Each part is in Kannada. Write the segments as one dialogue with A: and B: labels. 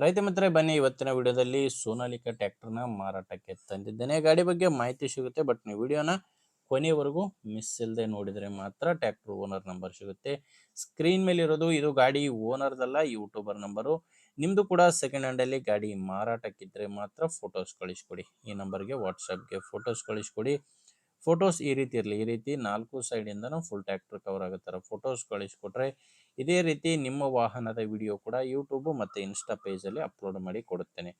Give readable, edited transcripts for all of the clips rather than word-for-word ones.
A: ರೈತ ಮಿತ್ರರೇ ಬನ್ನಿ ಇವತ್ತಿನ ವಿಡಿಯೋದಲ್ಲಿ ಸೋನಾಲಿಕಾ ಟ್ರ್ಯಾಕ್ಟರ್ನ ಮಾರಾಟಕ್ಕೆ ತಂದಿದ್ದೇನೆ. ಗಾಡಿ ಬಗ್ಗೆ ಮಾಹಿತಿ ಸಿಗುತ್ತೆ, ಬಟ್ ನೀವು ವಿಡಿಯೋನ ಕೊನೆಯವರೆಗೂ ಮಿಸ್ ಇಲ್ಲದೆ ನೋಡಿದರೆ ಮಾತ್ರ ಟ್ರ್ಯಾಕ್ಟರ್ ಓನರ್ ನಂಬರ್ ಸಿಗುತ್ತೆ. ಸ್ಕ್ರೀನ್ ಮೇಲೆ ಇರೋದು ಇದು ಗಾಡಿ ಓನರ್ದಲ್ಲ, ಯೂಟ್ಯೂಬರ್ ನಂಬರು. ನಿಮ್ಮದು ಕೂಡ ಸೆಕೆಂಡ್ ಹ್ಯಾಂಡಲ್ಲಿ ಗಾಡಿ ಮಾರಾಟಕ್ಕಿದ್ದರೆ ಮಾತ್ರ ಫೋಟೋಸ್ ಕಳಿಸ್ಕೊಡಿ. ಈ ನಂಬರ್ಗೆ ವಾಟ್ಸಪ್ಗೆ ಫೋಟೋಸ್ ಕಳಿಸ್ಕೊಡಿ. ಫೋಟೋಸ್ ಈ ರೀತಿ ಇರಲಿ, ಈ ರೀತಿ 4 ಸೈಡಿಂದನೂ ಫುಲ್ ಟ್ರ್ಯಾಕ್ಟರ್ ಕವರ್ ಆಗೋ ಥರ ಫೋಟೋಸ್ ಕಳಿಸ್ಕೊಟ್ರೆ ಇದೇ ರೀತಿ ನಿಮ್ಮ ವಾಹನದ ವಿಡಿಯೋ ಕೂಡ ಯೂಟ್ಯೂಬ್ ಮತ್ತು ಇನ್ಸ್ಟಾ ಪೇಜಲ್ಲಿ ಅಪ್ಲೋಡ್ ಮಾಡಿ ಕೊಡುತ್ತೇನೆ.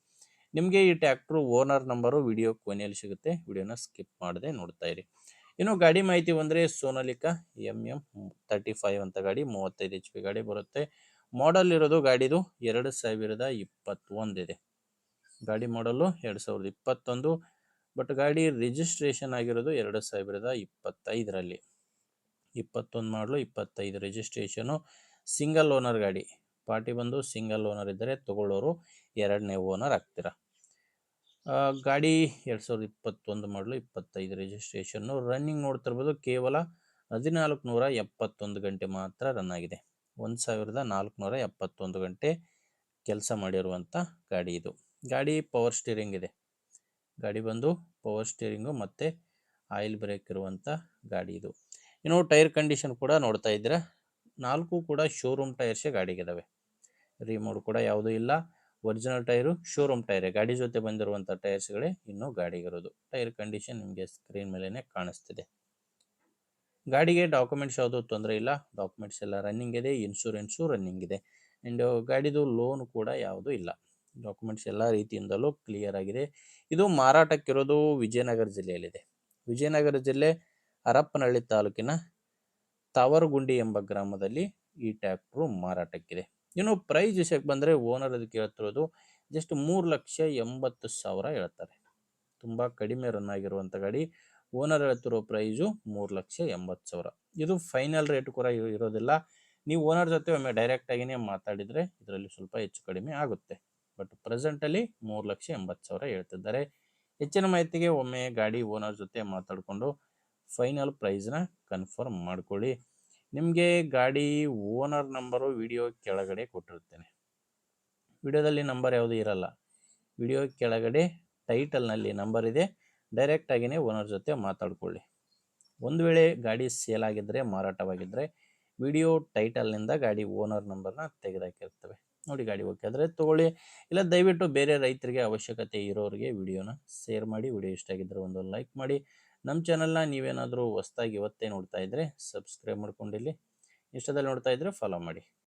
A: ನಿಮಗೆ ಈ ಟ್ರ್ಯಾಕ್ಟ್ರು ಓನರ್ ನಂಬರು ವಿಡಿಯೋ ಕೊನೆಯಲ್ಲಿ ಸಿಗುತ್ತೆ. ವಿಡಿಯೋನ ಸ್ಕಿಪ್ ಮಾಡದೆ ನೋಡ್ತಾ ಇರಿ. ಇನ್ನು ಗಾಡಿ ಮಾಹಿತಿ ಬಂದರೆ ಸೋನಾಲಿಕಾ MM35 ಅಂತ ಗಾಡಿ, 35 HP ಗಾಡಿ ಬರುತ್ತೆ. ಮಾಡಲ್ ಇರೋದು ಗಾಡಿದು 2021 ಇದೆ. ಗಾಡಿ ಮಾಡಲು 2021, ಬಟ್ ಗಾಡಿ ರಿಜಿಸ್ಟ್ರೇಷನ್ ಆಗಿರೋದು 2025ರಲ್ಲಿ. 21 ಮಾಡಲು 25 ರಿಜಿಸ್ಟ್ರೇಷನು. ಸಿಂಗಲ್ ಓನರ್ ಗಾಡಿ. ಪಾರ್ಟಿ ಬಂದು ಸಿಂಗಲ್ ಓನರ್ ಇದ್ದರೆ ತಗೊಳ್ಳೋರು 2ನೇ ಓನರ್ ಆಗ್ತೀರಾ. ಗಾಡಿ 2021 ಮಾಡಲು 25 ರಿಜಿಸ್ಟ್ರೇಷನ್ನು. ರನ್ನಿಂಗ್ ನೋಡ್ತಿರ್ಬೋದು, ಕೇವಲ 1471 ಗಂಟೆ ಮಾತ್ರ ರನ್ ಆಗಿದೆ. 1471 ಗಂಟೆ ಕೆಲಸ ಮಾಡಿರುವಂಥ ಗಾಡಿ ಇದು. ಗಾಡಿ ಪವರ್ ಸ್ಟೀರಿಂಗ್ ಇದೆ. ಗಾಡಿ ಬಂದು ಪವರ್ ಸ್ಟೀರಿಂಗು ಮತ್ತು ಆಯಿಲ್ ಬ್ರೇಕ್ ಇರುವಂಥ ಗಾಡಿ ಇದು. ಇನ್ನು ಟೈರ್ ಕಂಡೀಷನ್ ಕೂಡ ನೋಡ್ತಾ ಇದ್ದೀರಾ, 4 ಕೂಡ ಶೋರೂಮ್ ಟೈರ್ಸೇ ಗಾಡಿಗಿದ್ದಾವೆ. ರಿಮೋಡ್ ಕೂಡ ಯಾವುದೂ ಇಲ್ಲ. ಒರಿಜಿನಲ್ ಟೈರು, ಶೋರೂಮ್ ಟೈರೇ, ಗಾಡಿ ಜೊತೆ ಬಂದಿರುವಂಥ ಟೈರ್ಸ್ಗಳೇ ಇನ್ನೂ ಗಾಡಿಗಿರೋದು. ಟೈರ್ ಕಂಡೀಷನ್ ನಿಮಗೆ ಸ್ಕ್ರೀನ್ ಮೇಲೇ ಕಾಣಿಸ್ತಿದೆ. ಗಾಡಿಗೆ ಡಾಕ್ಯುಮೆಂಟ್ಸ್ ಯಾವುದೂ ತೊಂದರೆ ಇಲ್ಲ. ಡಾಕ್ಯುಮೆಂಟ್ಸ್ ಎಲ್ಲ ರನ್ನಿಂಗ್ ಇದೆ. ಇನ್ಶೂರೆನ್ಸು ರನ್ನಿಂಗ್ ಇದೆ. ಆ್ಯಂಡ್ ಗಾಡಿದು ಲೋನ್ ಕೂಡ ಯಾವುದೂ ಇಲ್ಲ. ಡಾಕ್ಯುಮೆಂಟ್ಸ್ ಎಲ್ಲ ರೀತಿಯಿಂದಲೂ ಕ್ಲಿಯರ್ ಆಗಿದೆ. ಇದು ಮಾರಾಟಕ್ಕಿರೋದು ವಿಜಯನಗರ ಜಿಲ್ಲೆಯಲ್ಲಿದೆ. ವಿಜಯನಗರ ಜಿಲ್ಲೆ ಹರಪನಹಳ್ಳಿ ತಾಲೂಕಿನ ತಾವರಗುಂಡಿ ಎಂಬ ಗ್ರಾಮದಲ್ಲಿ ಈ ಟ್ರ್ಯಾಕ್ಟ್ರು ಮಾರಾಟಕ್ಕಿದೆ. ಇನ್ನು ಪ್ರೈಸ್ ವಿಷಯಕ್ಕೆ ಬಂದರೆ ಓನರ್ ಅದಕ್ಕೆ ಹೇಳ್ತಿರೋದು ಜಸ್ಟ್ 3,80,000 ಹೇಳ್ತಾರೆ. ತುಂಬ ಕಡಿಮೆ ರನ್ ಆಗಿರುವಂಥ ಗಾಡಿ. ಓನರ್ ಹೇಳ್ತಿರೋ ಪ್ರೈಸು 3,80,000. ಇದು ಫೈನಲ್ ರೇಟ್ ಕೂಡ ಇರೋದಿಲ್ಲ. ನೀವು ಓನರ್ ಜೊತೆ ಒಮ್ಮೆ ಡೈರೆಕ್ಟಾಗಿಯೇ ಮಾತಾಡಿದರೆ ಇದರಲ್ಲಿ ಸ್ವಲ್ಪ ಹೆಚ್ಚು ಕಡಿಮೆ ಆಗುತ್ತೆ. ಬಟ್ ಪ್ರೆಸೆಂಟಲ್ಲಿ 3,80,000 ಹೇಳ್ತಿದ್ದಾರೆ. ಹೆಚ್ಚಿನ ಮಾಹಿತಿಗೆ ಒಮ್ಮೆ ಗಾಡಿ ಓನರ್ ಜೊತೆ ಮಾತಾಡಿಕೊಂಡು ಫೈನಲ್ ಪ್ರೈಸ್ನ ಕನ್ಫರ್ಮ್ ಮಾಡ್ಕೊಳ್ಳಿ. ನಿಮಗೆ ಗಾಡಿ ಓನರ್ ನಂಬರು ವಿಡಿಯೋ ಕೆಳಗಡೆ ಕೊಟ್ಟಿರ್ತೇನೆ. ವಿಡಿಯೋದಲ್ಲಿ ನಂಬರ್ ಯಾವುದೂ ಇರಲ್ಲ. ವಿಡಿಯೋ ಕೆಳಗಡೆ ಟೈಟಲ್ನಲ್ಲಿ ನಂಬರ್ ಇದೆ. ಡೈರೆಕ್ಟಾಗಿಯೇ ಓನರ್ ಜೊತೆ ಮಾತಾಡ್ಕೊಳ್ಳಿ. ಒಂದು ವೇಳೆ ಗಾಡಿ ಸೇಲ್ ಆಗಿದ್ದರೆ, ಮಾರಾಟವಾಗಿದ್ದರೆ ವಿಡಿಯೋ ಟೈಟಲ್ನಿಂದ ಗಾಡಿ ಓನರ್ ನಂಬರ್ನ ತೆಗೆದಾಕಿರ್ತವೆ. ನೋಡಿ, ಗಾಡಿ ಓಕೆ ಆದರೆ ತೊಗೊಳ್ಳಿ. ಇಲ್ಲ ದಯವಿಟ್ಟು ಬೇರೆ ರೈತರಿಗೆ ಅವಶ್ಯಕತೆ ಇರೋರಿಗೆ ವಿಡಿಯೋನ ಶೇರ್ ಮಾಡಿ. ವಿಡಿಯೋ ಇಷ್ಟ ಆಗಿದ್ದರೆ ಒಂದು ಲೈಕ್ ಮಾಡಿ. ನಮ್ಮ ಚಾನಲ್ನ ನೀವೇನಾದರೂ ಹೊಸ್ದಾಗಿ ಇವತ್ತೇ ನೋಡ್ತಾ ಇದ್ದರೆ ಸಬ್ಸ್ಕ್ರೈಬ್ ಮಾಡ್ಕೊಂಡಿಲ್ಲಿ. ಇಷ್ಟದಲ್ಲಿ ನೋಡ್ತಾ ಇದ್ದರೆ ಫಾಲೋ ಮಾಡಿ.